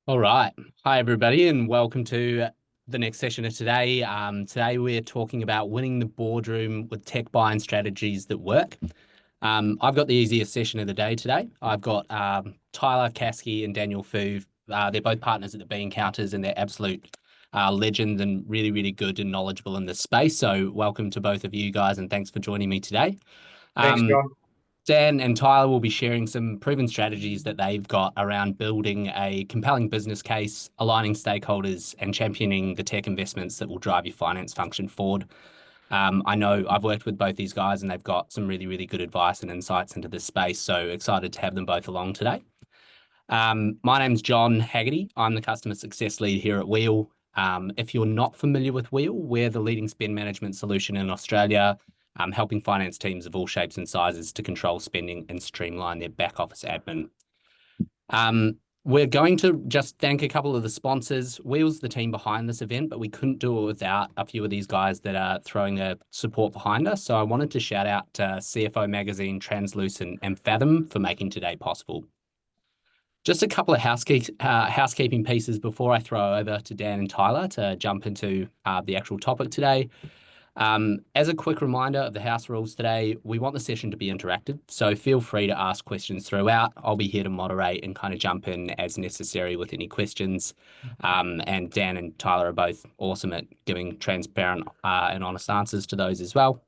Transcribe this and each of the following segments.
All right. Hi, everybody, and welcome to the next session of today. Today, we're talking about winning the boardroom with tech buying strategies that work. I've got the easiest session of the day today. I've got Tyler Caskey and Daniel Fu. They're both partners at TheBeanCounters, and they're absolute legends and really, really good and knowledgeable in this space. So welcome to both of you guys, and thanks for joining me today. Thanks, Um, John. Dan and Tyler will be sharing some proven strategies that they've got around building a compelling business case, aligning stakeholders, and championing the tech investments that will drive your finance function forward. I know I've worked with both these guys and they've got some really, really good advice and insights into this space. So excited to have them both along today. My name's John Haggerty. I'm the customer success lead here at Wheel. If you're not familiar with Wheel, we're the leading spend management solution in Australia, helping finance teams of all shapes and sizes to control spending and streamline their back office admin. We're going to just thank a couple of the sponsors. Wheel's the team behind this event, but we couldn't do it without a few of these guys that are throwing their support behind us. So I wanted to shout out to CFO Magazine, Translucent, and Fathom for making today possible. Just a couple of housekeeping pieces before I throw over to Dan and Tyler to jump into the actual topic today. As a quick reminder of the house rules today, we want the session to be interactive, so feel free to ask questions throughout. I'll be here to moderate and kind of jump in as necessary with any questions. And Dan and Tyler are both awesome at giving transparent and honest answers to those as well.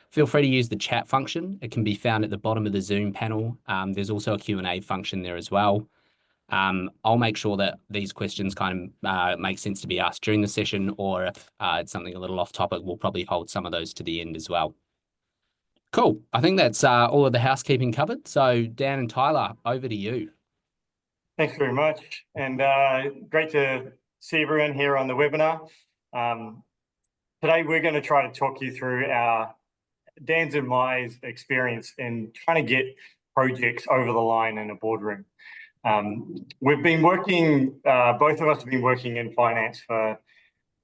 Feel free to use the chat function. It can be found at the bottom of the Zoom panel. There's also a Q&A function there as well. I'll make sure that these questions kind of make sense to be asked during the session, or if it's something a little off topic, we'll probably hold some of those to the end as well. Cool. I think that's all of the housekeeping covered. So Dan and Tyler, over to you. Thanks very much. And great to see everyone here on the webinar. Today, we're going to try to talk you through Dan's and my experience in trying to get projects over the line in a boardroom. We've been working, both of us have been working in finance for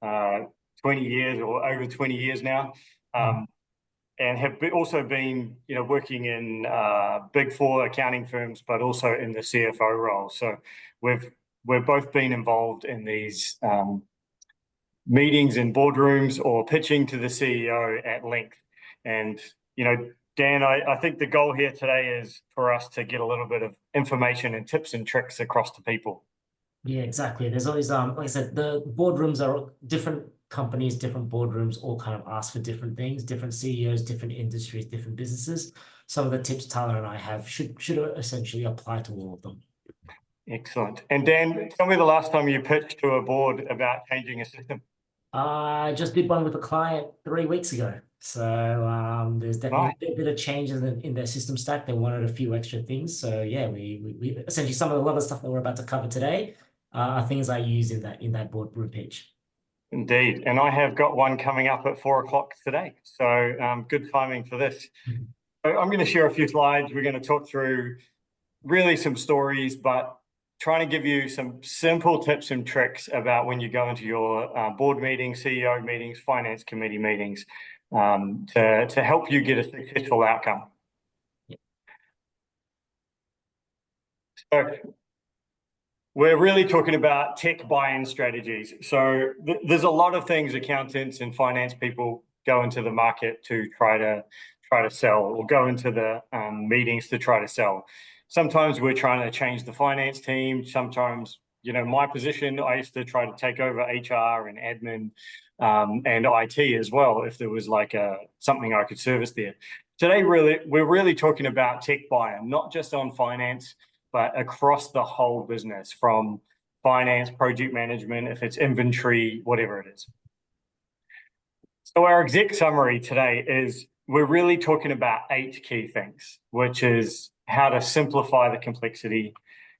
20 years or over 20 years now. And have also been, working in Big Four accounting firms, but also in the CFO role. So we've both been involved in these meetings in boardrooms or pitching to the CEO at length. And Dan, I think the goal here today is for us to get a little bit of information and tips and tricks across to people. Yeah, exactly. There's always, like I said, the boardrooms are different companies, different boardrooms, all kind of ask for different things, different CEOs, different industries, different businesses. Some of the tips Tyler and I have should essentially apply to all of them. Excellent. And Dan, tell me the last time you pitched to a board about changing a system. I just did one with a client 3 weeks ago. So there's definitely a bit of changes in their system stack. They wanted a few extra things. So yeah, we essentially a lot of the stuff that we're about to cover today are things I use in that boardroom pitch. Indeed. And I have got one coming up at 4 o'clock today. So good timing for this. So I'm going to share a few slides. We're going to talk through really some stories, but trying to give you some simple tips and tricks about when you go into your board meetings, CEO meetings, finance committee meetings, to help you get a successful outcome. Yeah. So we're really talking about tech buy-in strategies. So there's a lot of things accountants and finance people go into the market to try to sell, or go into the meetings to try to sell. Sometimes we're trying to change the finance team. Sometimes, my position, I used to try to take over HR and admin and IT as well, if there was like something I could service there. Today, we're really talking about tech buy-in, not just on finance, but across the whole business, from finance, project management, if it's inventory, whatever it is. So our exec summary today is we're really talking about 8 key things, which is how to simplify the complexity,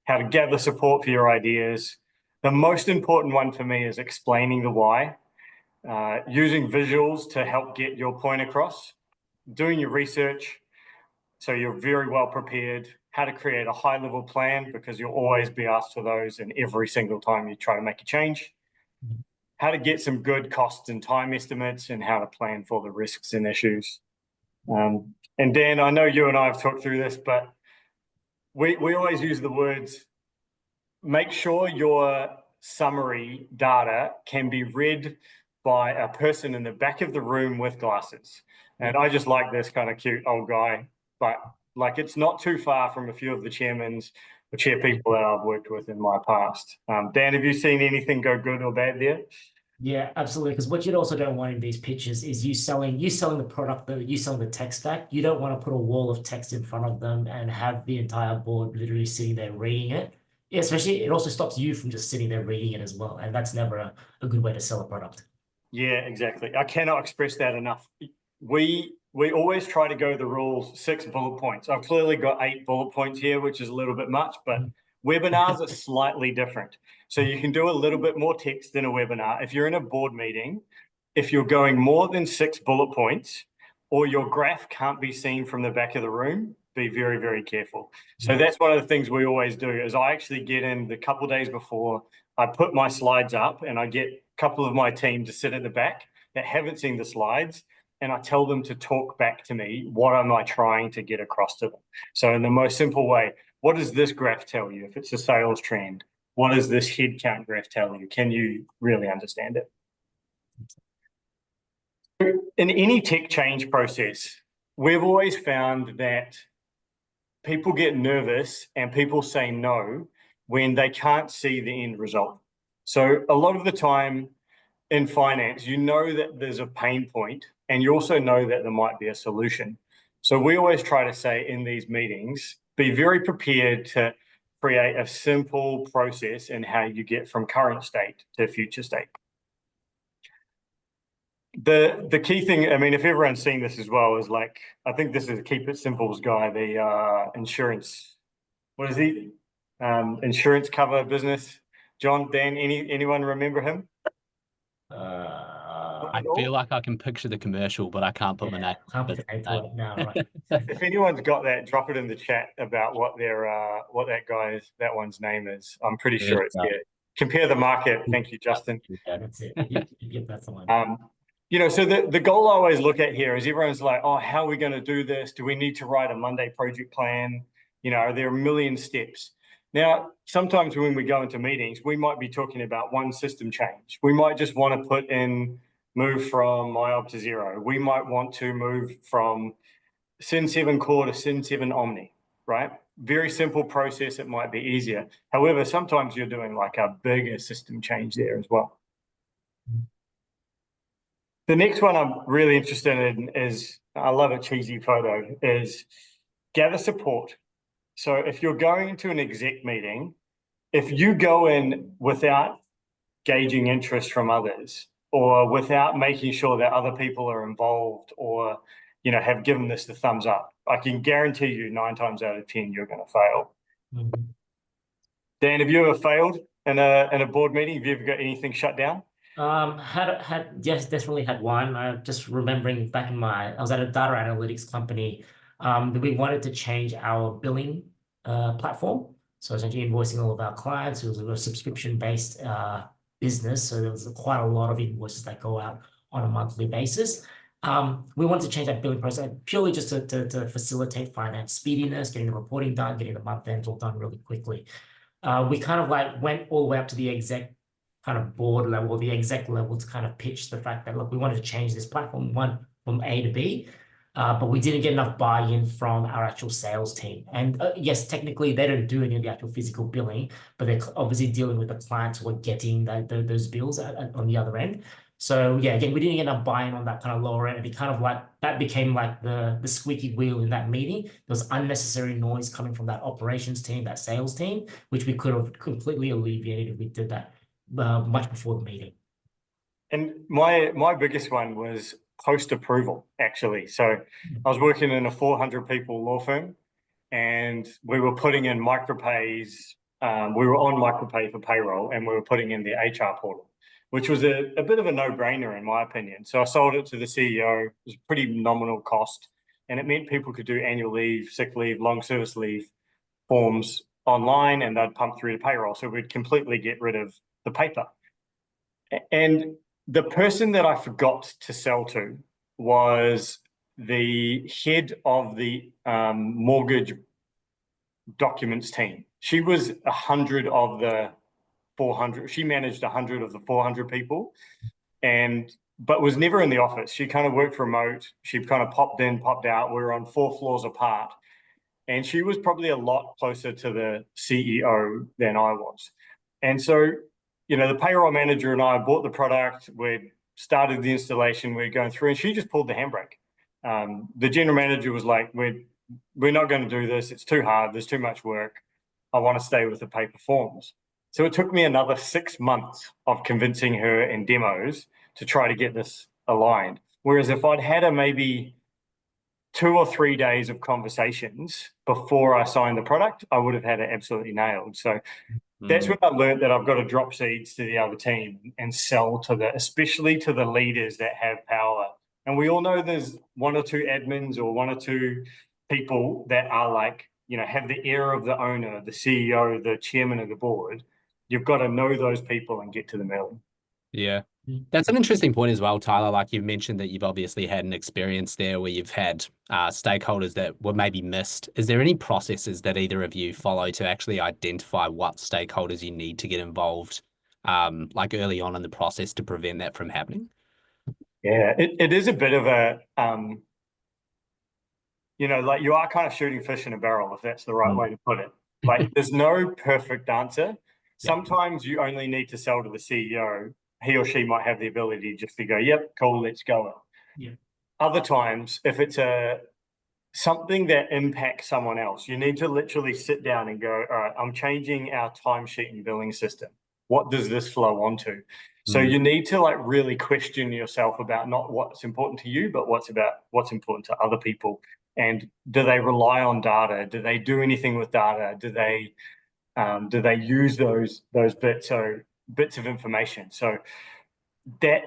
how to gather support for your ideas. The most important one for me is explaining the why, using visuals to help get your point across, doing your research so you're very well prepared, how to create a high-level plan, because you'll always be asked for those in every single time you try to make a change, how to get some good costs and time estimates, and how to plan for the risks and issues. And Dan, I know you and I have talked through this, but we always use the words make sure your summary data can be read by a person in the back of the room with glasses. And I just like this kind of cute old guy, but like it's not too far from a few of the chairmans or chair people that I've worked with in my past. Dan, have you seen anything go good or bad there? Yeah, absolutely. Because what you also don't want in these pitches is you selling the product, you selling the tech stack. You don't want to put a wall of text in front of them and have the entire board literally sitting there reading it. Yeah, especially, it also stops you from just sitting there reading it as well. And that's never a good way to sell a product. Yeah, exactly. I cannot express that enough. We always try to go the rules 6 bullet points. I've clearly got 8 bullet points here, which is a little bit much, but webinars are slightly different. So you can do a little bit more text in a webinar. If you're in a board meeting, if you're going more than 6 bullet points or your graph can't be seen from the back of the room, be very, very careful. So that's one of the things we always do is I actually get in the couple of days before, I put my slides up and I get a couple of my team to sit at the back that haven't seen the slides, and I tell them to talk back to me. What am I trying to get across to them? So in the most simple way, what does this graph tell you? If it's a sales trend, what does this headcount graph tell you? Can you really understand it? In any tech change process, we've always found that people get nervous and people say no when they can't see the end result. So a lot of the time in finance, you know that there's a pain point and you also know that there might be a solution. So we always try to say in these meetings, be very prepared to create a simple process in how you get from current state to future state. The key thing, I mean, if everyone's seen this as well, is like, I think this is Keep It Simple's guy, the insurance, what is he? Insurance cover business. John, Dan, anyone remember him? I feel like I can picture the commercial, but I can't put my name. Can't put the name to it now, right? If anyone's got that, drop it in the chat about what that one's name is. I'm pretty sure it's here. Compare the market. Thank you, Justin. Yeah, that's it. Yep, that's the one. So the goal I always look at here is everyone's like, oh, how are we going to do this? Do we need to write a Monday project plan? Are there a million steps? Now, sometimes when we go into meetings, we might be talking about one system change. We might just want to move from MyOb to Xero. We might want to move from Sin7 Core to Sin7 Omni, right? Very simple process. It might be easier. However, sometimes you're doing like a bigger system change there as well. The next one I'm really interested in is, I love a cheesy photo, is gather support. So if you're going into an exec meeting, if you go in without gauging interest from others or without making sure that other people are involved or, have given this the thumbs up, I can guarantee you 9 times out of 10, you're going to fail. Dan, have you ever failed in a board meeting? Have you ever got anything shut down? Yes, definitely had one. I'm just remembering back I was at a data analytics company. We wanted to change our billing platform. So essentially invoicing all of our clients. It was a subscription-based business. So there was quite a lot of invoices that go out on a monthly basis. We wanted to change that billing process purely just to facilitate finance speediness, getting the reporting done, getting the month ends all done really quickly. We kind of like went all the way up to the exec kind of board level, the exec level, to kind of pitch the fact that, look, we wanted to change this platform from A to B, but we didn't get enough buy-in from our actual sales team. And yes, technically they don't do any of the actual physical billing, but they're obviously dealing with the clients who are getting those bills on the other end. So yeah, again, we didn't get enough buy-in on that kind of lower end. It kind of like that became like the squeaky wheel in that meeting. There was unnecessary noise coming from that operations team, that sales team, which we could have completely alleviated if we did that much before the meeting. And my biggest one was post-approval, actually. So I was working in a 400 people law firm and we were putting in micropays. We were on micropay for payroll and we were putting in the HR portal, which was a bit of a no-brainer in my opinion. So I sold it to the CEO. It was a pretty nominal cost. And it meant people could do annual leave, sick leave, long service leave forms online and they'd pump through to payroll. So we'd completely get rid of the paper. And the person that I forgot to sell to was the head of the mortgage documents team. She was 100 of the 400. She managed 100 of the 400 people, but was never in the office. She kind of worked remote. She kind of popped in, popped out. We were on 4 floors apart. And she was probably a lot closer to the CEO than I was. And so, the payroll manager and I bought the product. We'd started the installation. We're going through, and she just pulled the handbrake. The general manager was like, we're not going to do this. It's too hard. There's too much work. I want to stay with the paper forms. So it took me another 6 months of convincing her in demos to try to get this aligned. Whereas if I'd had maybe 2 or 3 days of conversations before I signed the product, I would have had it absolutely nailed. So that's when I learned that I've got to drop seeds to the other team and sell especially to the leaders that have power. And we all know there's 1 or 2 admins or 1 or 2 people that are like, have the ear of the owner, the CEO, the chairman of the board. You've got to know those people and get to them early. Yeah. That's an interesting point as well, Tyler. Like you've mentioned that you've obviously had an experience there where you've had stakeholders that were maybe missed. Is there any processes that either of you follow to actually identify what stakeholders you need to get involved, like early on in the process to prevent that from happening? Yeah, it is a bit of a, like you are kind of shooting fish in a barrel, if that's the right way to put it. Like there's no perfect answer. Sometimes you only need to sell to the CEO. He or she might have the ability just to go, yep, cool, let's go. Yeah. Other times, if it's something that impacts someone else, you need to literally sit down and go, all right, I'm changing our timesheet and billing system. What does this flow onto? So you need to like really question yourself about not what's important to you, but what's important to other people. And do they rely on data? Do they do anything with data? Do they use those bits of information? So that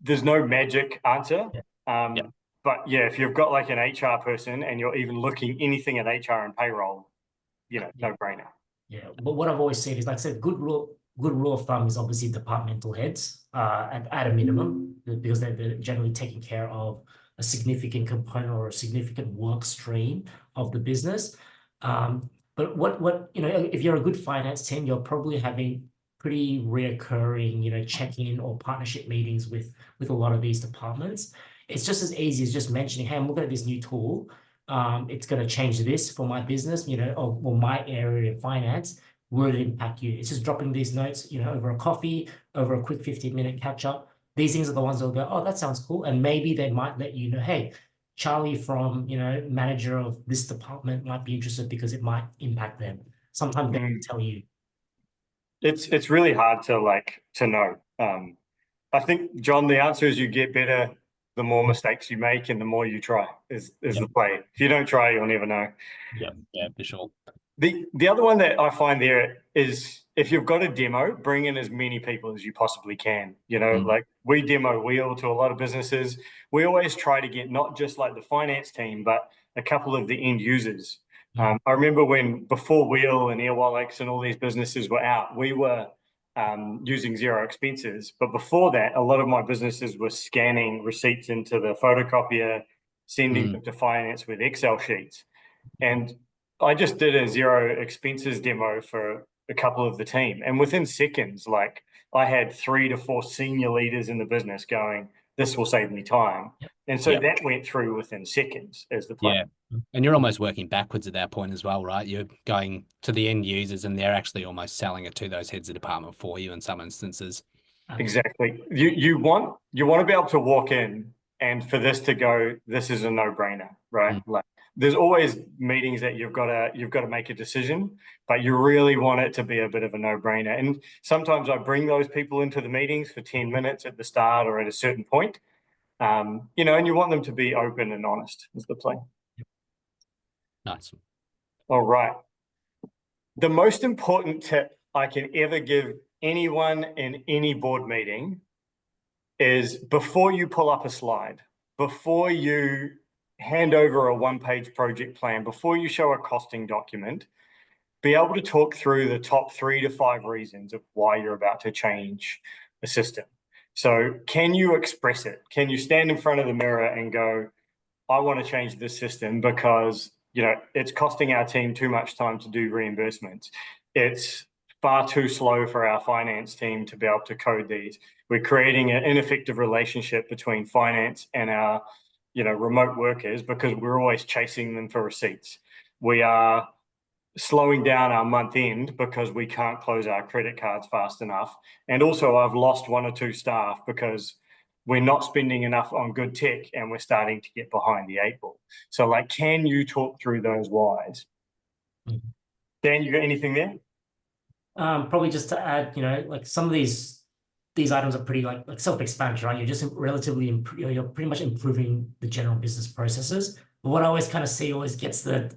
there's no magic answer. But yeah, if you've got like an HR person and you're even looking anything at HR and payroll, no brainer. Yeah, but what I've always said is, like I said, good rule of thumb is obviously departmental heads at a minimum, because they're generally taking care of a significant component or a significant work stream of the business. But what if you're a good finance team, you're probably having pretty reoccurring, check-in or partnership meetings with a lot of these departments. It's just as easy as just mentioning, hey, I'm looking at this new tool. It's going to change this for my business, or my area of finance. Will it impact you? It's just dropping these notes, over a coffee, over a quick 15-minute catch up. These things are the ones that will go, oh, that sounds cool. And maybe they might let you know, hey, Charlie from, manager of this department might be interested because it might impact them. Sometimes they can tell you. It's really hard to know. I think, John, the answer is you get better the more mistakes you make and the more you try is the play. If you don't try, you'll never know. Yeah, for sure. The other one that I find there is, if you've got a demo, bring in as many people as you possibly can. Like we demo Wheel to a lot of businesses. We always try to get not just like the finance team, but a couple of the end users. I remember before Wheel and Airwallex and all these businesses were out, we were using Xero Expenses. But before that, a lot of my businesses were scanning receipts into the photocopier, sending them to finance with Excel sheets. And I just did a Xero Expenses demo for a couple of the team. And within seconds, like I had 3 to 4 senior leaders in the business going, this will save me time. And so that went through within seconds as the plan. Yeah. And you're almost working backwards at that point as well, right? You're going to the end users and they're actually almost selling it to those heads of department for you in some instances. Exactly. You want to be able to walk in and for this to go, this is a no-brainer, right? Like there's always meetings that you've got to make a decision, but you really want it to be a bit of a no-brainer. And sometimes I bring those people into the meetings for 10 minutes at the start or at a certain point. And you want them to be open and honest is the play. Nice. All right. The most important tip I can ever give anyone in any board meeting is, before you pull up a slide, before you hand over a one-page project plan, before you show a costing document, be able to talk through the top 3 to 5 reasons of why you're about to change the system. So can you express it? Can you stand in front of the mirror and go, I want to change this system because it's costing our team too much time to do reimbursements. It's far too slow for our finance team to be able to code these. We're creating an ineffective relationship between finance and our, remote workers because we're always chasing them for receipts. We are slowing down our month end because we can't close our credit cards fast enough. And also I've lost 1 or 2 staff because we're not spending enough on good tech and we're starting to get behind the 8 ball. So can you talk through those whys? Dan, you got anything there? Probably just to add, some of these items are pretty like self-explanatory, right? You're just you're pretty much improving the general business processes. But what I always kind of see always gets the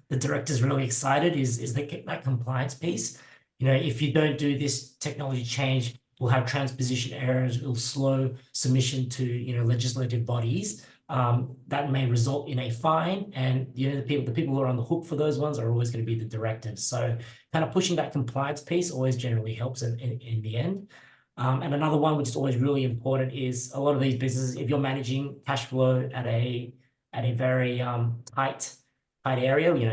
directors really excited is that compliance piece. If you don't do this technology change, we'll have transposition errors. It'll slow submission to legislative bodies. That may result in a fine, and the people who are on the hook for those ones are always going to be the directors. So kind of pushing that compliance piece always generally helps in the end. And another one which is always really important is a lot of these businesses, if you're managing cash flow at a very tight area, your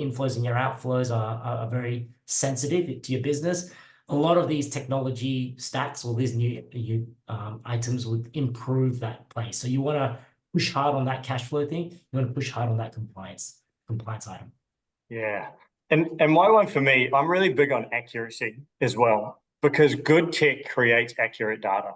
inflows and your outflows are very sensitive to your business. A lot of these technology stacks or these new items would improve that place. So you want to push hard on that cash flow thing. You want to push hard on that compliance item. Yeah. And my one for me, I'm really big on accuracy as well, because good tech creates accurate data.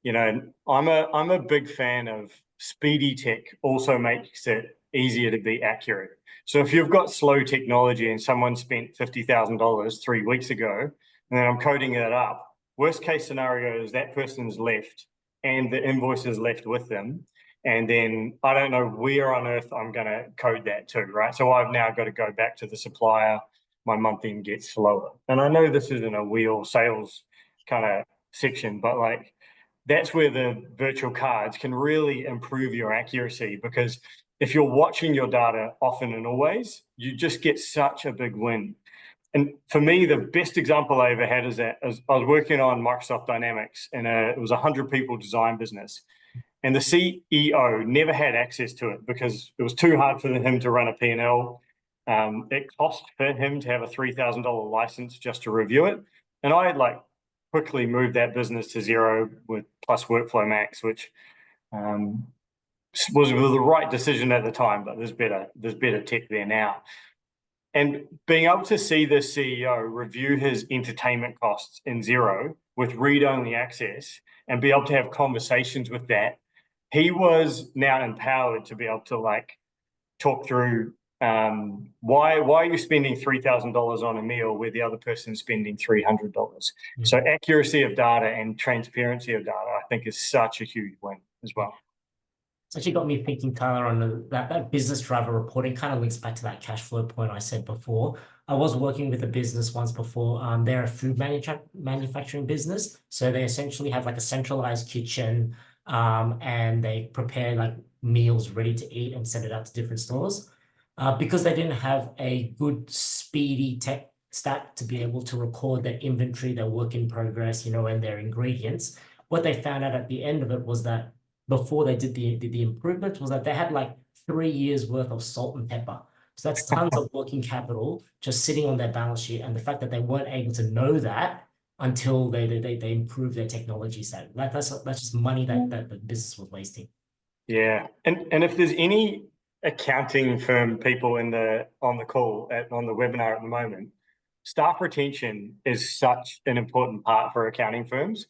I'm a big fan of speedy tech also makes it easier to be accurate. So if you've got slow technology and someone spent $50,000 3 weeks ago, and then I'm coding it up, worst case scenario is that person's left and the invoice is left with them. And then I don't know where on earth I'm going to code that to, right? So I've now got to go back to the supplier. My month end gets slower. And I know this isn't a wheel sales kind of section, but that's where the virtual cards can really improve your accuracy, because if you're watching your data often and always, you just get such a big win. And for me, the best example I ever had is I was working on Microsoft Dynamics, and it was a 100-people design business. And the CEO never had access to it because it was too hard for him to run a P&L. It cost for him to have a $3,000 license just to review it. And I had quickly moved that business to Xero with plus Workflow Max, which was the right decision at the time, but there's better tech there now. And being able to see the CEO review his entertainment costs in Xero with read-only access and be able to have conversations with that, he was now empowered to be able to talk through why are you spending $3,000 on a meal where the other person's spending $300? Mm-hmm. So accuracy of data and transparency of data, I think, is such a huge win as well. It's actually got me thinking, Tyler, on that business driver reporting kind of links back to that cash flow point I said before. I was working with a business once before. They're a food manufacturing business. So they essentially have a centralized kitchen, and they prepare meals ready to eat and send it out to different stores. Because they didn't have a good, speedy tech stack to be able to record their inventory, their work in progress, and their ingredients. What they found out at the end of it was that before they did the improvement was that they had 3 years worth of salt and pepper. So that's tons of working capital just sitting on their balance sheet. And the fact that they weren't able to know that until they improved their technology set. That's just money that the business was wasting. Yeah. And if there's any accounting firm people on the call on the webinar at the moment, staff retention is such an important part for accounting firms.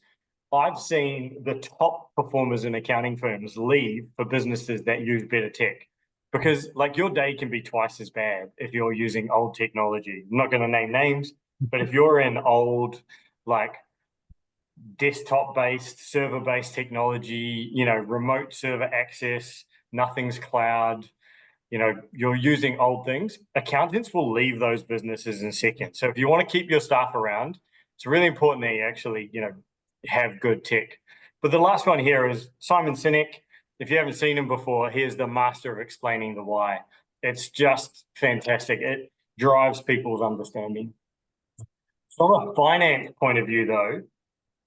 I've seen the top performers in accounting firms leave for businesses that use better tech, because your day can be twice as bad if you're using old technology. I'm not going to name names, but if you're in old desktop-based, server-based technology, remote server access, nothing's cloud, you're using old things, accountants will leave those businesses in seconds. So if you want to keep your staff around, it's really important that you actually, have good tech. But the last one here is Simon Sinek. If you haven't seen him before, he is the master of explaining the why. It's just fantastic. It drives people's understanding. From a finance point of view, though,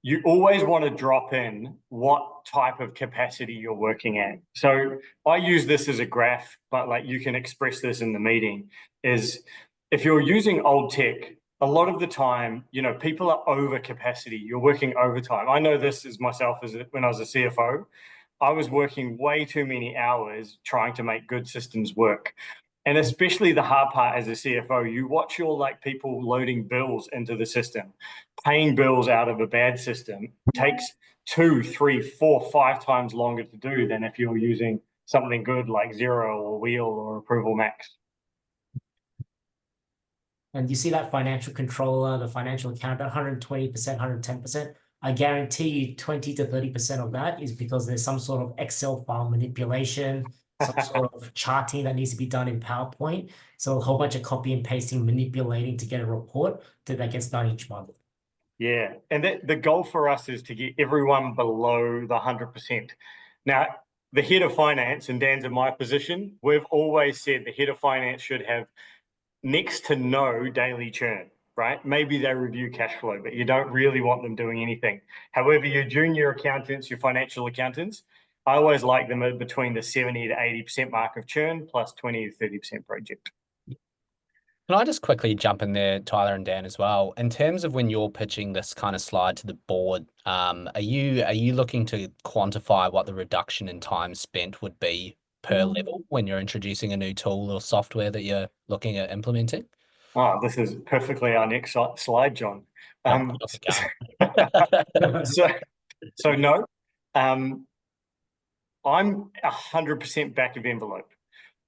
you always want to drop in what type of capacity you're working at. So I use this as a graph, but like you can express this in the meeting, is if you're using old tech, a lot of the time, you know, people are over capacity. You're working overtime. I know this as myself when I was a CFO. I was working way too many hours trying to make good systems work. And especially the hard part as a CFO, you watch your like people loading bills into the system. Paying bills out of a bad system takes 2, 3, 4, 5 times longer to do than if you're using something good like Xero or Wheel or Approval Max. And you see that financial controller, the financial accountant, 120%, 110%. I guarantee you 20 to 30% of that is because there's some sort of Excel file manipulation, some sort of charting that needs to be done in PowerPoint. So a whole bunch of copy and pasting, manipulating to get a report that gets done each month. Yeah, and the goal for us is to get everyone below the 100%. Now, the head of finance, and Dan's in my position, we've always said the head of finance should have next to no daily churn, right? Maybe they review cash flow, but you don't really want them doing anything. However, your junior accountants, your financial accountants, I always like them at between the 70 to 80% mark of churn plus 20 to 30% project. Can I just quickly jump in there, Tyler and Dan, as well? In terms of when you're pitching this kind of slide to the board, are you looking to quantify what the reduction in time spent would be per level when you're introducing a new tool or software that you're looking at implementing? Oh, this is perfectly our next slide, John. So no, I'm 100% back of envelope.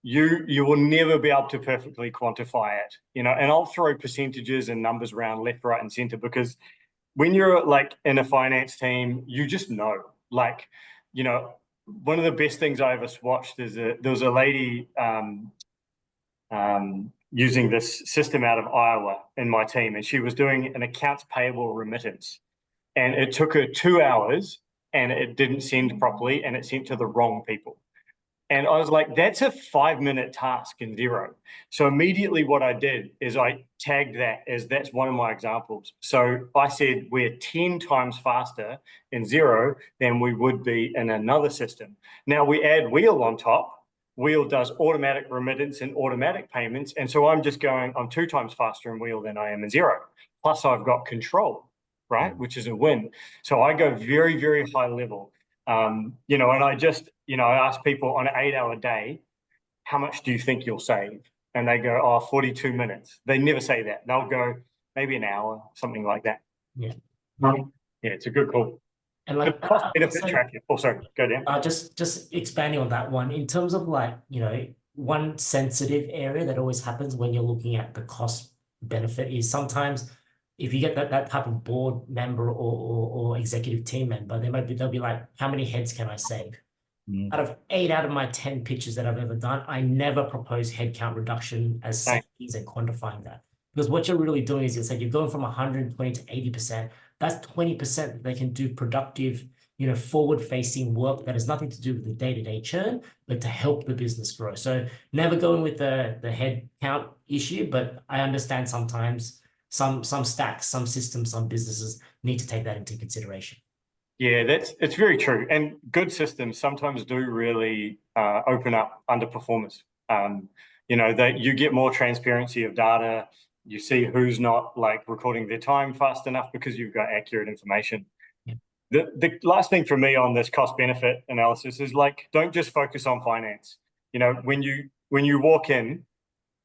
You will never be able to perfectly quantify it, you know, and I'll throw percentages and numbers around left, right, and center because when you're like in a finance team, you just know, like, you know, one of the best things I ever watched is there was a lady using this system out of Iowa in my team, and she was doing an accounts payable remittance, and it took her 2 hours, and it didn't send properly, and it sent to the wrong people. And I was like, that's a 5-minute task in Xero. So immediately what I did is I tagged that as that's one of my examples. So I said, we're 10 times faster in Xero than we would be in another system. Now we add Wheel on top. Wheel does automatic remittance and automatic payments. And so I'm just going, I'm 2 times faster in Wheel than I am in Xero. Plus I've got control, right? Which is a win. So I go very, very high level. You know, and I just, you know, I ask people on an 8-hour day, how much do you think you'll save? And they go, oh, 42 minutes. They never say that. They'll go maybe an hour, something like that. Yeah. Yeah, it's a good call. And like cost benefit tracking. Oh, sorry, go down. Just expanding on that one, in terms of like, you know, one sensitive area that always happens when you're looking at the cost benefit is sometimes if you get that type of board member or executive team member, they'll be like, how many heads can I save? Out of 8 out of my 10 pitches that I've ever done, I never propose headcount reduction as savings and quantifying that. Because what you're really doing is you're going from 120 to 80%. That's 20% that they can do productive, you know, forward-facing work that has nothing to do with the day-to-day churn, but to help the business grow. So never going with the headcount issue, but I understand sometimes some stacks, some systems, some businesses need to take that into consideration. Yeah, it's very true. And good systems sometimes do really open up underperformers. You know, that you get more transparency of data. You see who's not like recording their time fast enough because you've got accurate information. Yeah. The last thing for me on this cost benefit analysis is like, don't just focus on finance. You know, when you walk in,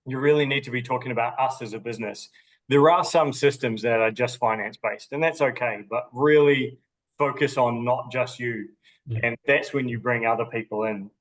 you really need to be talking about us as a business. There are some systems that are just finance based, and that's okay, but really focus on not just you. Yeah. And that's when you bring other people in.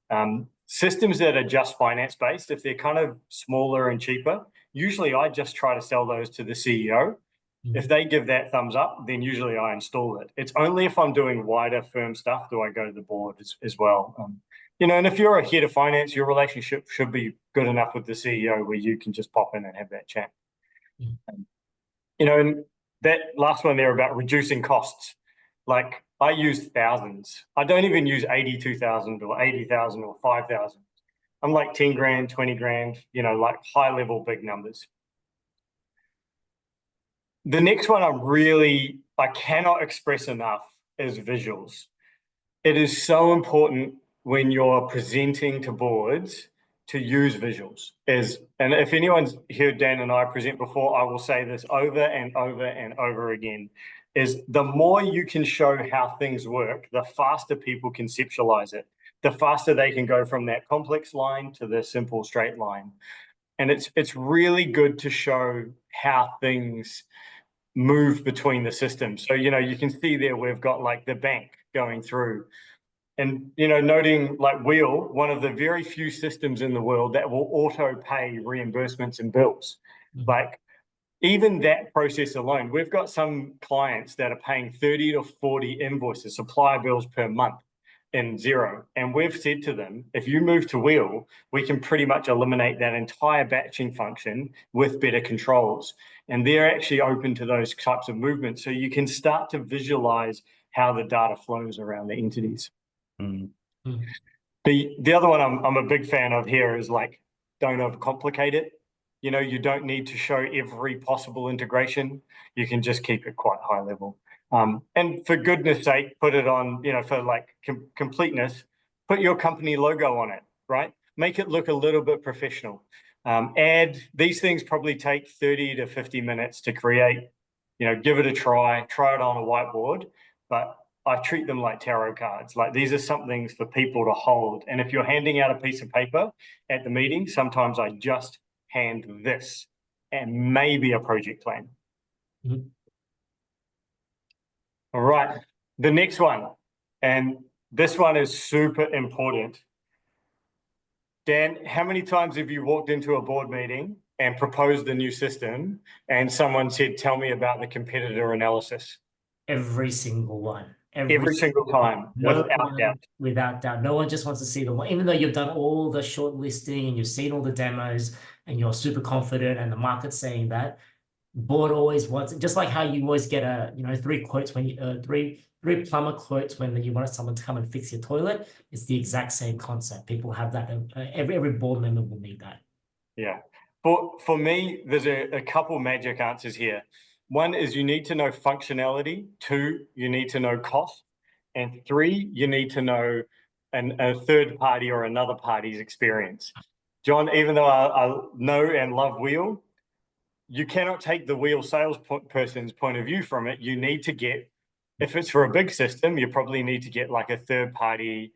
Systems that are just finance based, if they're kind of smaller and cheaper, usually I just try to sell those to the CEO. If they give that thumbs up, then usually I install it. It's only if I'm doing wider firm stuff do I go to the board as well. You know, and if you're a head of finance, your relationship should be good enough with the CEO where you can just pop in and have that chat. You know, and that last one there about reducing costs, like I use thousands. I don't even use 82,000 or 80,000 or 5,000. I'm like 10 grand, 20 grand, you know, like high level big numbers. The next one I cannot express enough is visuals. It is so important when you're presenting to boards to use visuals. And if anyone's heard Dan and I present before, I will say this over and over and over again, is the more you can show how things work, the faster people conceptualize it, the faster they can go from that complex line to the simple straight line. And it's really good to show how things move between the systems. So, you can see there we've got like the bank going through and, noting like Wheel, one of the very few systems in the world that will auto pay reimbursements and bills. Like even that process alone, we've got some clients that are paying 30 to 40 invoices, supplier bills per month in Xero. And we've said to them, if you move to Wheel, we can pretty much eliminate that entire batching function with better controls. And they're actually open to those types of movements. So you can start to visualize how the data flows around the entities. Mm. The other one I'm a big fan of here is like, don't overcomplicate it. You don't need to show every possible integration. You can just keep it quite high level. And for goodness sake, put it on, for like completeness, put your company logo on it, right? Make it look a little bit professional. These things probably take 30 to 50 minutes to create, give it a try it on a whiteboard, but I treat them like tarot cards. Like these are some things for people to hold. And if you're handing out a piece of paper at the meeting, sometimes I just hand this and maybe a project plan. Mm-hmm. All right, the next one, and this one is super important. Dan, how many times have you walked into a board meeting and proposed a new system and someone said, tell me about the competitor analysis? Every single one. Every single time, No without one, doubt. without doubt. No one just wants to see the one, even though you've done all the shortlisting and you've seen all the demos and you're super confident and the market's saying that. Board always wants it, just like how you always get three quotes when you three plumber quotes when you want someone to come and fix your toilet. It's the exact same concept. People have that. Every board member will need that. Yeah. For me, there's a couple magic answers here. One is you need to know functionality. Two, you need to know cost. And three, you need to know a third party or another party's experience. John, even though I know and love Wheel, you cannot take the Wheel salesperson's point of view from it. You need to get, if it's for a big system, you probably need to get like a third party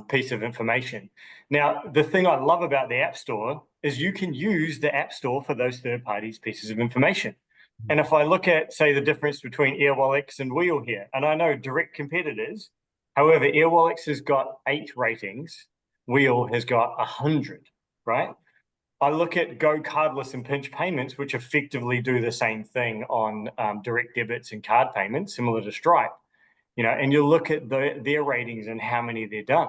piece of information. Now, the thing I love about the App Store is you can use the App Store for those third parties pieces of information. And if I look at, say, the difference between Airwallex and Wheel here, and I know direct competitors, however, Airwallex has got 8 ratings, Wheel has got 100, right? I look at Go Cardless and Pinch Payments, which effectively do the same thing on direct debits and card payments, similar to Stripe. And you look at their ratings and how many they're done.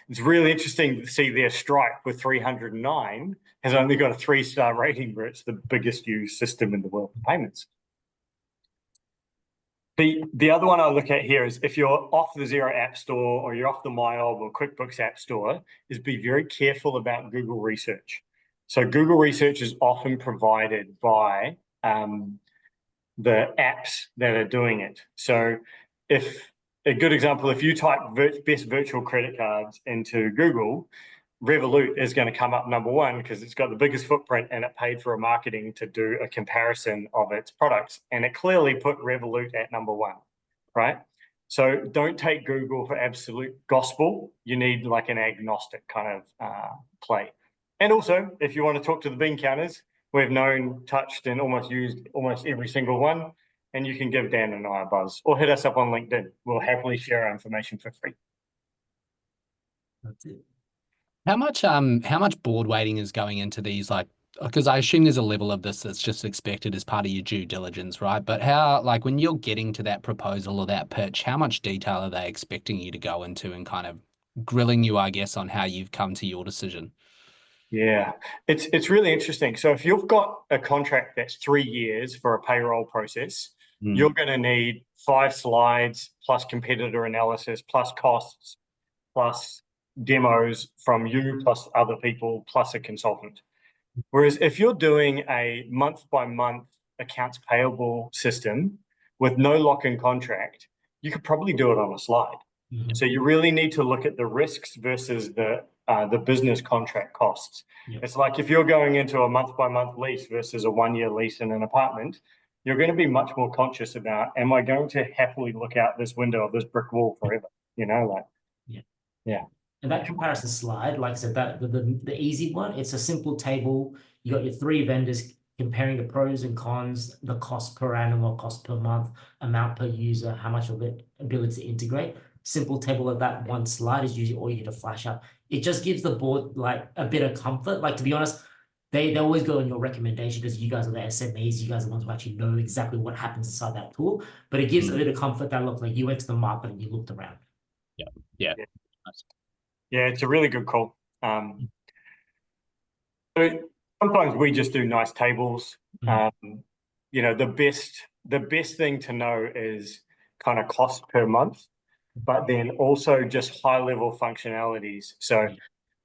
It's really interesting to see their Stripe with 309 has only got a 3-star rating, where it's the biggest used system in the world for payments. The other one I look at here is if you're off the Xero App Store or you're off the MyOb or QuickBooks App Store, is be very careful about Google Research. So Google Research is often provided by the apps that are doing it. So if a good example, if you type best virtual credit cards into Google, Revolut is going to come up #1 because it's got the biggest footprint and it paid for a marketing to do a comparison of its products. And it clearly put Revolut at #1, right? So don't take Google for absolute gospel. You need like an agnostic kind of play. And also, if you want to talk to the bean counters, we've known, touched, and almost used almost every single one. And you can give Dan and I a buzz or hit us up on LinkedIn. We'll happily share our information for free. That's it. How much board weighting is going into these, like, because I assume there's a level of this that's just expected as part of your due diligence, right? But how, like, when you're getting to that proposal or that pitch, how much detail are they expecting you to go into and kind of grilling you, I guess, on how you've come to your decision? Yeah, it's really interesting. So if you've got a contract that's 3 years for a payroll process, you're going to need 5 slides plus competitor analysis plus costs plus demos from you plus other people plus a consultant. Whereas if you're doing a month by month accounts payable system with no lock-in contract, you could probably do it on a slide. Mhm. So you really need to look at the risks versus the business contract costs. Yeah. It's like if you're going into a month-by-month lease versus a one-year lease in an apartment, you're going to be much more conscious about, am I going to happily look out this window of this brick wall forever? You know, like, yeah. And that comparison slide, like I said, that the easy one, it's a simple table. You got your three vendors comparing the pros and cons, the cost per annum or cost per month, amount per user, how much of it ability to integrate. Simple table of that one slide is usually all you need to flash up. It just gives the board like a bit of comfort. Like, to be honest, they always go on your recommendation because you guys are the SMEs, you guys are the ones who actually know exactly what happens inside that tool. But it gives a bit of comfort that, look, like you went to the market and you looked around. Yeah. Yeah, it's a really good call. So sometimes we just do nice tables. You know, the best thing to know is kind of cost per month, but then also just high level functionalities. So,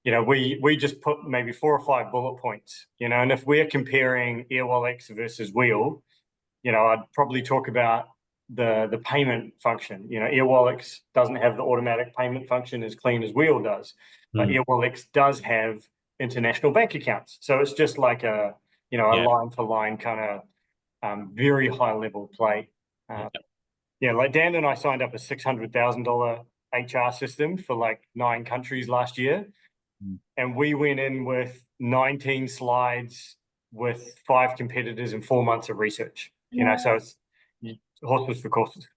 you know, we just put maybe 4 or 5 bullet points, you know, and if we're comparing Airwallex versus Wheel, you know, I'd probably talk about the payment function. You know, Airwallex doesn't have the automatic payment function as clean as Wheel does, but Airwallex does have international bank accounts. So it's just like a, you know, a line for line kind of very high level play. Yeah, like Dan and I signed up a $600,000 HR system for like 9 countries last year. And we went in with 19 slides with 5 competitors and 4 months of research. You know, so it's horses for courses.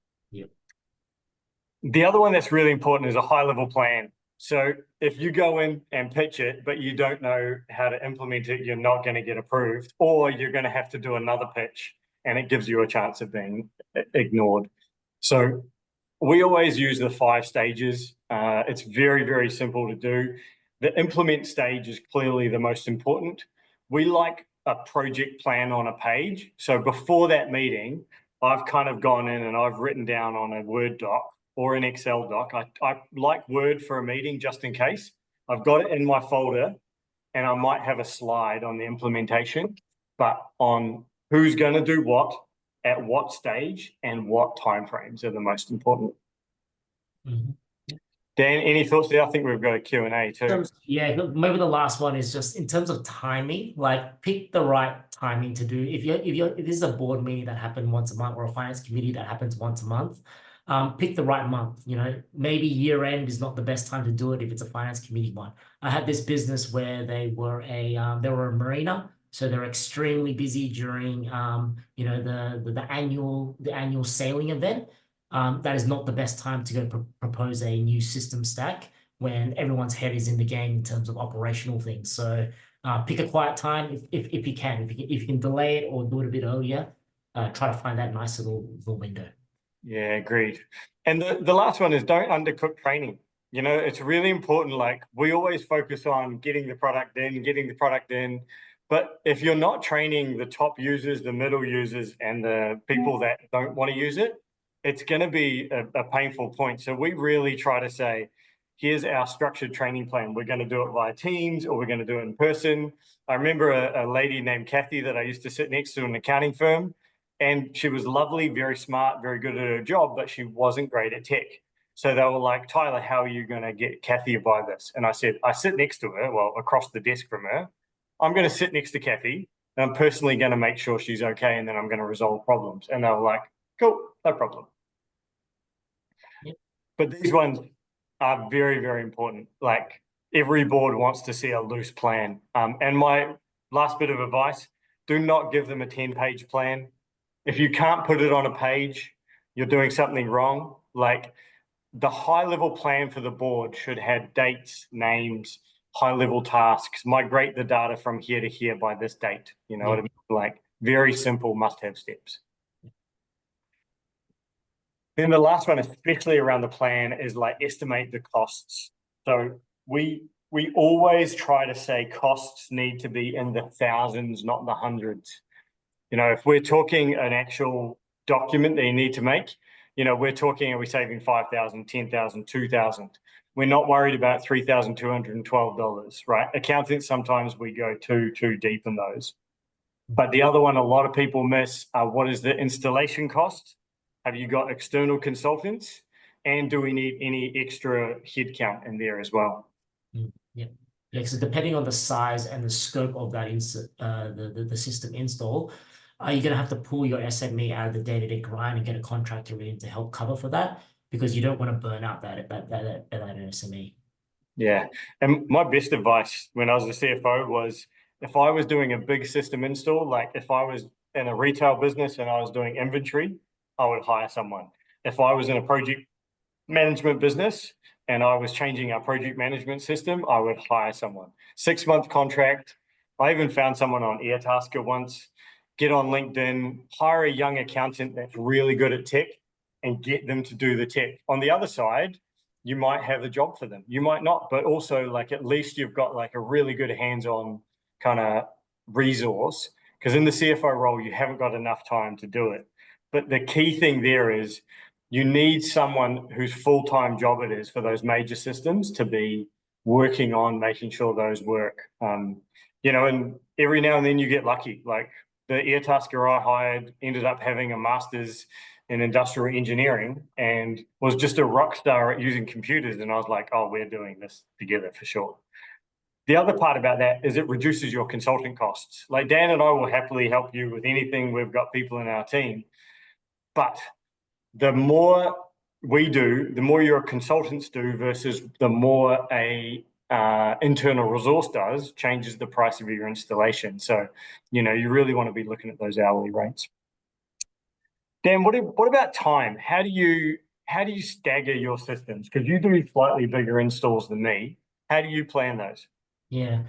The other one that's really important is a high level plan. So if you go in and pitch it, but you don't know how to implement it, you're not going to get approved, or you're going to have to do another pitch and it gives you a chance of being ignored. So we always use the 5 stages. It's very, very simple to do. The implement stage is clearly the most important. We like a project plan on a page. So before that meeting, I've kind of gone in and I've written down on a Word doc or an Excel doc. I like Word for a meeting just in case. I've got it in my folder and I might have a slide on the implementation, but on who's going to do what, at what stage, and what timeframes are the most important. Dan, any thoughts there? I think we've got a Q&A too. Yeah, maybe the last one is just in terms of timing, like pick the right timing to do. If this is a board meeting that happens once a month or a finance committee that happens once a month, pick the right month. You know, maybe year end is not the best time to do it if it's a finance committee one. I had this business where they were a marina, so they're extremely busy during you know, the annual sailing event. That is not the best time to go propose a new system stack when everyone's head is in the game in terms of operational things. So pick a quiet time if you can. If you can delay it or do it a bit earlier, try to find that nice little window. Yeah, agreed. And the last one is don't undercook training. You know, it's really important. Like we always focus on getting the product in. But if you're not training the top users, the middle users, and the people that don't want to use it, it's going to be a painful point. So we really try to say, here's our structured training plan. We're going to do it via Teams or we're going to do it in person. I remember a lady named Kathy that I used to sit next to in an accounting firm, and she was lovely, very smart, very good at her job, but she wasn't great at tech. So they were like, Tyler, how are you going to get Kathy to buy this? And I said, I sit next to her, well, across the desk from her. I'm going to sit next to Kathy, and I'm personally going to make sure she's okay, and then I'm going to resolve problems. And they were like, cool, no problem. But these ones are very, very important. Like every board wants to see a loose plan. And my last bit of advice, do not give them a 10-page plan. If you can't put it on a page, you're doing something wrong. Like the high-level plan for the board should have dates, names, high-level tasks, migrate the data from here to here by this date. You know what I mean? Like very simple must-have steps. Then the last one, especially around the plan, is like estimate the costs. So we always try to say costs need to be in the thousands, not the hundreds. You know, if we're talking an actual document that you need to make, you know, we're talking, are we saving 5,000, 10,000, 2,000? We're not worried about $3,212, right? Accountants, sometimes we go too deep in those. But the other one a lot of people miss are what is the installation cost? Have you got external consultants? And do we need any extra headcount in there as well? Yeah. Yeah, so depending on the size and the scope of that the system install, you're gonna have to pull your SME out of the day-to-day grind and get a contractor in to help cover for that, because you don't want to burn out that SME. Yeah, and my best advice when I was a CFO was if I was doing a big system install, like if I was in a retail business and I was doing inventory, I would hire someone. If I was in a project management business and I was changing our project management system, I would hire someone. 6-month contract. I even found someone on Airtasker once. Get on LinkedIn, hire a young accountant that's really good at tech and get them to do the tech. On the other side, you might have a job for them. You might not, but also like at least you've got like a really good hands-on kind of resource, because in the CFO role, you haven't got enough time to do it. But the key thing there is you need someone whose full-time job it is for those major systems to be working on making sure those work. You know, and every now and then you get lucky. Like the Airtasker I hired ended up having a master's in industrial engineering and was just a rock star at using computers. And I was like, oh, we're doing this together for sure. The other part about that is it reduces your consulting costs. Like Dan and I will happily help you with anything. We've got people in our team, but the more we do, the more your consultants do versus the more a internal resource does, changes the price of your installation. So, you know, you really want to be looking at those hourly rates. Dan, what about time? How do you stagger your systems? Because you do slightly bigger installs than me. How do you plan those? Yeah.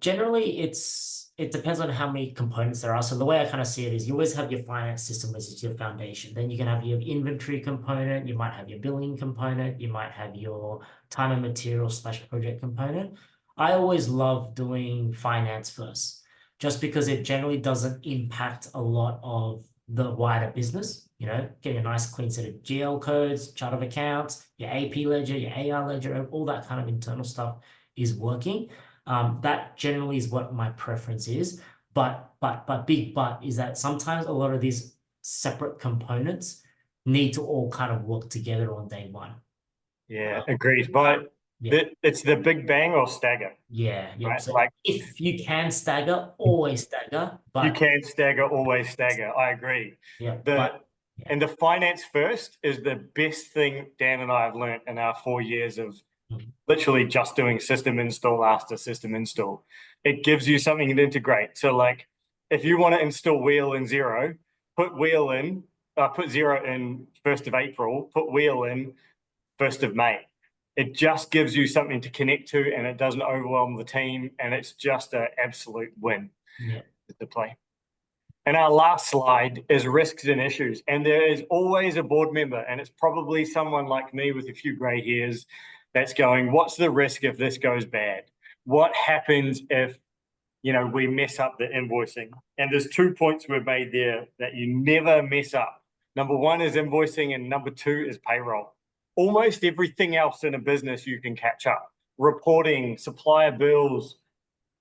Generally it depends on how many components there are. So the way I kind of see it is you always have your finance system, which is your foundation. Then you can have your inventory component, you might have your billing component, you might have your time and material / project component. I always love doing finance first, just because it generally doesn't impact a lot of the wider business. You know, getting a nice clean set of GL codes, chart of accounts, your AP ledger, your AR ledger, all that kind of internal stuff is working. That generally is what my preference is. But big but is that sometimes a lot of these separate components need to all kind of work together on day one. Yeah, agreed. But yeah. It's the big bang or stagger. Yeah. Right? So like if you can stagger, always stagger. But you can stagger, always stagger. I agree. yeah, And the finance first is the best thing Dan and I have learned in our 4 years of literally just doing system install after system install. It gives you something to integrate. So like if you want to install wheel in Xero, put wheel in, put Xero in 1st of April, put wheel in 1st of May. It just gives you something to connect to and it doesn't overwhelm the team. And it's just an absolute win to play. And our last slide is risks and issues. And there is always a board member, and it's probably someone like me with a few gray hairs that's going, what's the risk if this goes bad? What happens if, you know, we mess up the invoicing? And there's 2 points we've made there that you never mess up. Number 1 is invoicing, and number 2 is payroll. Almost everything else in a business you can catch up. Reporting, supplier bills,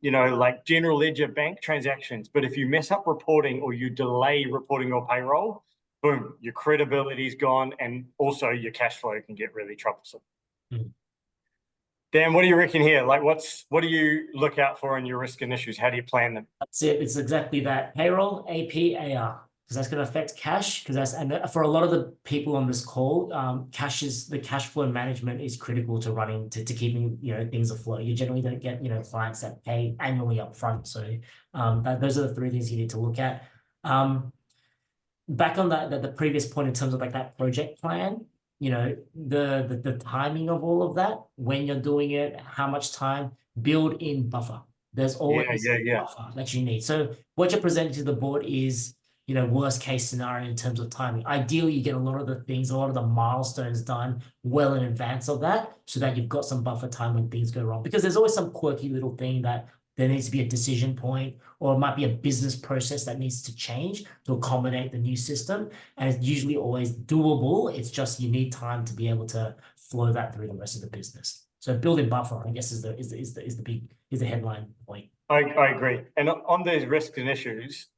you know, like general ledger, bank transactions. But if you mess up reporting or you delay reporting or payroll, boom, your credibility's gone, and also your cash flow can get really troublesome. Dan, what do you reckon here? Like, what do you look out for in your risk and issues? How do you plan them? That's it. It's exactly that. Payroll, AP, AR. Because that's going to affect cash. And for a lot of the people on this call, the cash flow management is critical to running to keeping things afloat. You generally don't get clients that pay annually up front. So those are the 3 things you need to look at. Back on the previous point in terms of like that project plan, the timing of all of that, when you're doing it, how much time, build in buffer. There's always a buffer that you need. So what you're presenting to the board is, worst case scenario in terms of timing. Ideally, you get a lot of the milestones done well in advance of that, so that you've got some buffer time when things go wrong. Because there's always some quirky little thing that there needs to be a decision point, or it might be a business process that needs to change to accommodate the new system. And it's usually always doable. It's just you need time to be able to flow that through the rest of the business. So building buffer, I guess, is the headline point. I agree. And on these risks and issues,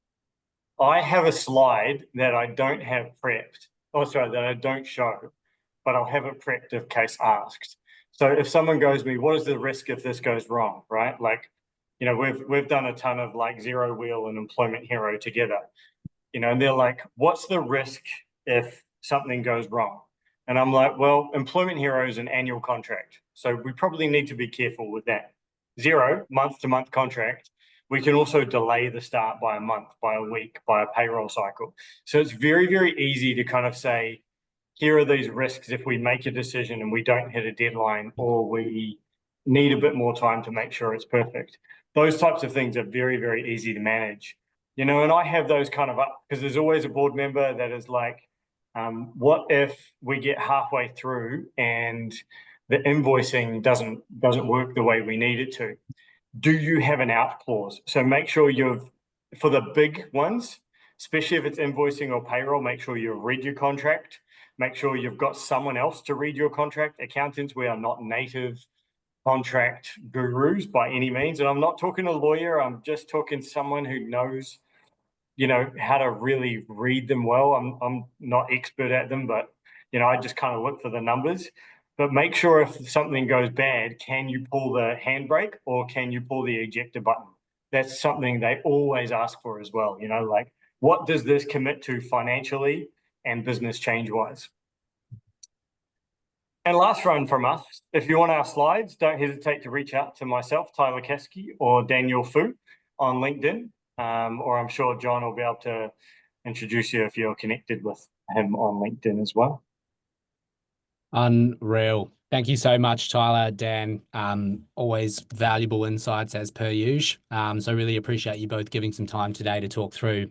I have a slide that I don't have prepped. Oh, sorry, that I don't show, but I'll have it prepped if case asked. So if someone goes to me, what is the risk if this goes wrong, right? Like, we've done a ton of like Zero Wheel and Employment Hero together, and they're like, what's the risk if something goes wrong? And I'm like, well, Employment Hero is an annual contract. So we probably need to be careful with that. Zero, month-to-month contract. We can also delay the start by a month, by a week, by a payroll cycle. So it's very, very easy to kind of say, here are these risks if we make a decision and we don't hit a deadline, or we need a bit more time to make sure it's perfect. Those types of things are very, very easy to manage. And I have those kind of up because there's always a board member that is like, what if we get halfway through and the invoicing doesn't work the way we need it to? Do you have an out clause? So make sure for the big ones, especially if it's invoicing or payroll, make sure you've read your contract. Make sure you've got someone else to read your contract. Accountants, we are not native contract gurus by any means. And I'm not talking a lawyer. I'm just talking someone who knows, how to really read them well. I'm not expert at them, but, I just kind of look for the numbers. But make sure if something goes bad, can you pull the handbrake or can you pull the ejector button? That's something they always ask for as well. Like, what does this commit to financially and business change-wise? And last run from us, if you want our slides, don't hesitate to reach out to myself, Tyler Keski, or Daniel Fu on LinkedIn, or I'm sure John will be able to introduce you if you're connected with him on LinkedIn as well. Unreal. Thank you so much, Tyler, Dan. Always valuable insights as per usual. So really appreciate you both giving some time today to talk through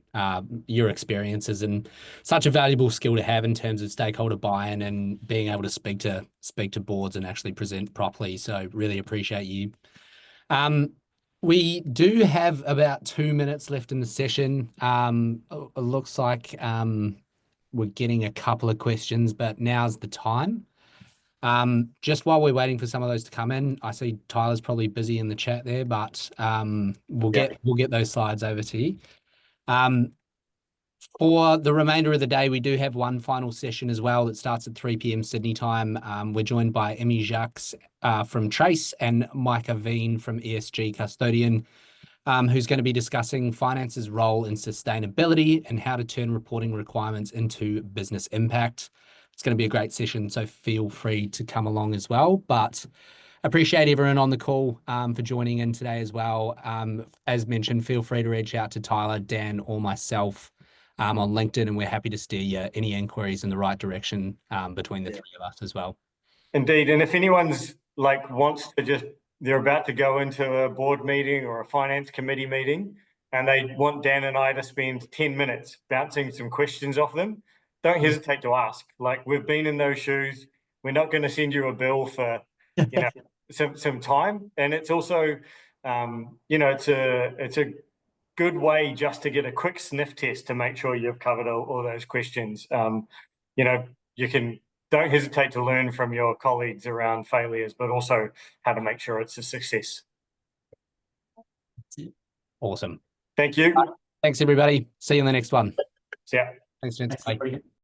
your experiences, and such a valuable skill to have in terms of stakeholder buy-in and being able to speak to boards and actually present properly. So really appreciate you. We do have about 2 minutes left in the session. It looks like we're getting a couple of questions, but now's the time. Just while we're waiting for some of those to come in, I see Tyler's probably busy in the chat there, but we'll get those slides over to you. For the remainder of the day, we do have one final session as well that starts at 3 p.m. Sydney time. We're joined by Emmy Jacques from Trace and Micah Veen from ESG Custodian, who's going to be discussing finance's role in sustainability and how to turn reporting requirements into business impact. It's going to be a great session, so feel free to come along as well. But appreciate everyone on the call for joining in today as well. As mentioned, feel free to reach out to Tyler, Dan, or myself on LinkedIn, and we're happy to steer you any inquiries in the right direction between the three of us as well. Indeed. And if anyone's like they're about to go into a board meeting or a finance committee meeting, and they want Dan and I to spend 10 minutes bouncing some questions off them, don't hesitate to ask. Like, we've been in those shoes. We're not going to send you a bill for, some time. And it's also, it's a good way just to get a quick sniff test to make sure you've covered all those questions. Don't hesitate to learn from your colleagues around failures, but also how to make sure it's a success. Awesome. Thank you. Thanks, everybody. See you in the next one. See ya. Thanks, gents. Bye.